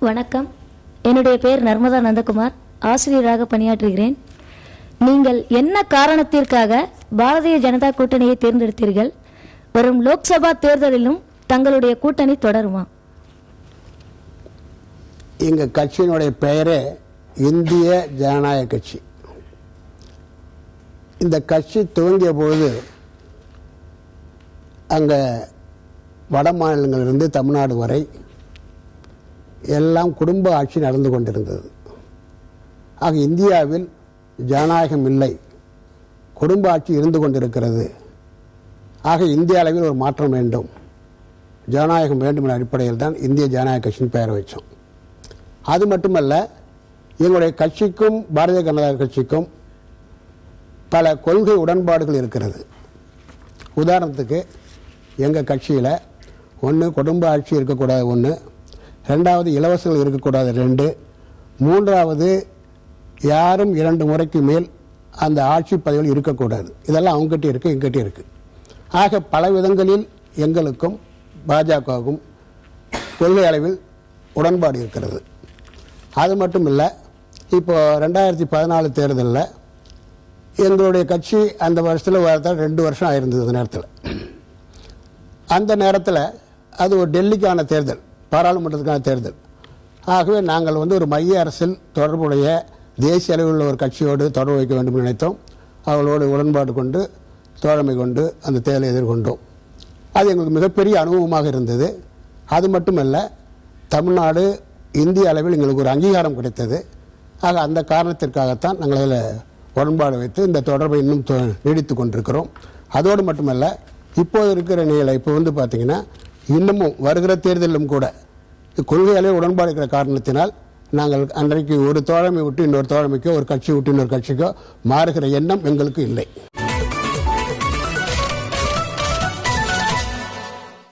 வணக்கம். என்னுடைய பெயர் நர்மதா நந்தகுமார். ஆசிரியராக பணியாற்றுகிறேன். நீங்கள் என்ன காரணத்திற்காக பாரதிய ஜனதா கூட்டணியை தேர்ந்தெடுத்தீர்கள்? வரும் லோக்சபா தேர்தலிலும் தங்களுடைய கூட்டணி தொடருமா? எங்கள் கட்சியினுடைய பெயரே இந்திய ஜனநாயக கட்சி. இந்த கட்சி துவங்கிய பொழுது அங்கே வட மாநிலங்களிலிருந்து தமிழ்நாடு வரை எல்லாம் குடும்ப ஆட்சி நடந்து கொண்டிருந்தது. ஆக இந்தியாவில் ஜனநாயகம் இல்லை, குடும்ப ஆட்சி இருந்து கொண்டிருக்கிறது. ஆக இந்திய அளவில் ஒரு மாற்றம் வேண்டும், ஜனநாயகம் வேண்டும் என்ற அடிப்படையில் தான் இந்திய ஜனநாயக கட்சியின் பெயரை வச்சோம். அது மட்டுமல்ல, எங்களுடைய கட்சிக்கும் பாரதிய ஜனதா கட்சிக்கும் பல கொள்கை உடன்பாடுகள் இருக்கிறது. உதாரணத்துக்கு எங்கள் கட்சியில் ஒன்று குடும்ப ஆட்சி இருக்கக்கூடாது, ஒன்று ரெண்டாவது இலவசங்கள் இருக்கக்கூடாது, 2 மூன்றாவது யாரும் 2 முறைக்கு மேல் அந்த ஆட்சி பதவியில் இருக்கக்கூடாது. இதெல்லாம் அவங்ககிட்ட இருக்குது, எங்கிட்ட இருக்குது. ஆக பல விதங்களில் எங்களுக்கும் பாஜகவுக்கும் கொள்கை அளவில் உடன்பாடு இருக்கிறது. அது மட்டும் இல்லை, இப்போ 2014 தேர்தலில் எங்களுடைய கட்சி அந்த வருஷத்தில் 2 வருஷம் ஆயிருந்தது. அந்த நேரத்தில் அந்த நேரத்தில் அது ஒரு டெல்லிக்கான தேர்தல், பாராளுமன்றத்துக்கான தேர்தல். ஆகவே நாங்கள் ஒரு மைய அரசில் தொடர்புடைய தேசிய அளவில் உள்ள ஒரு கட்சியோடு தொடர்பு வைக்க வேண்டும் என்று நினைத்தோம். அவர்களோடு உடன்பாடு கொண்டு தோழமை கொண்டு அந்த தேர்தலை எதிர்கொண்டோம். அது எங்களுக்கு மிகப்பெரிய அனுபவமாக இருந்தது. அது மட்டுமல்ல, தமிழ்நாடு இந்திய அளவில் எங்களுக்கு ஒரு அங்கீகாரம் கிடைத்தது. ஆக அந்த காரணத்திற்காகத்தான் நாங்கள் அதில் உடன்பாடு வைத்து இந்த தொடர்பை இன்னும் நீடித்து கொண்டிருக்கிறோம். அதோடு மட்டுமல்ல, இப்போது இருக்கிற நிலையில் இப்போ பார்த்தீங்கன்னா இன்னமும் வருகிற தேர்தலிலும் கூட கொள்கையாலே உடன்பாடு இருக்கிற காரணத்தினால் நாங்கள் அன்றைக்கு ஒரு தோழமை விட்டு இன்னொரு தோழமைக்கோ, ஒரு கட்சி விட்டு இன்னொரு கட்சிக்கோ மாறுகிற எண்ணம் எங்களுக்கு இல்லை.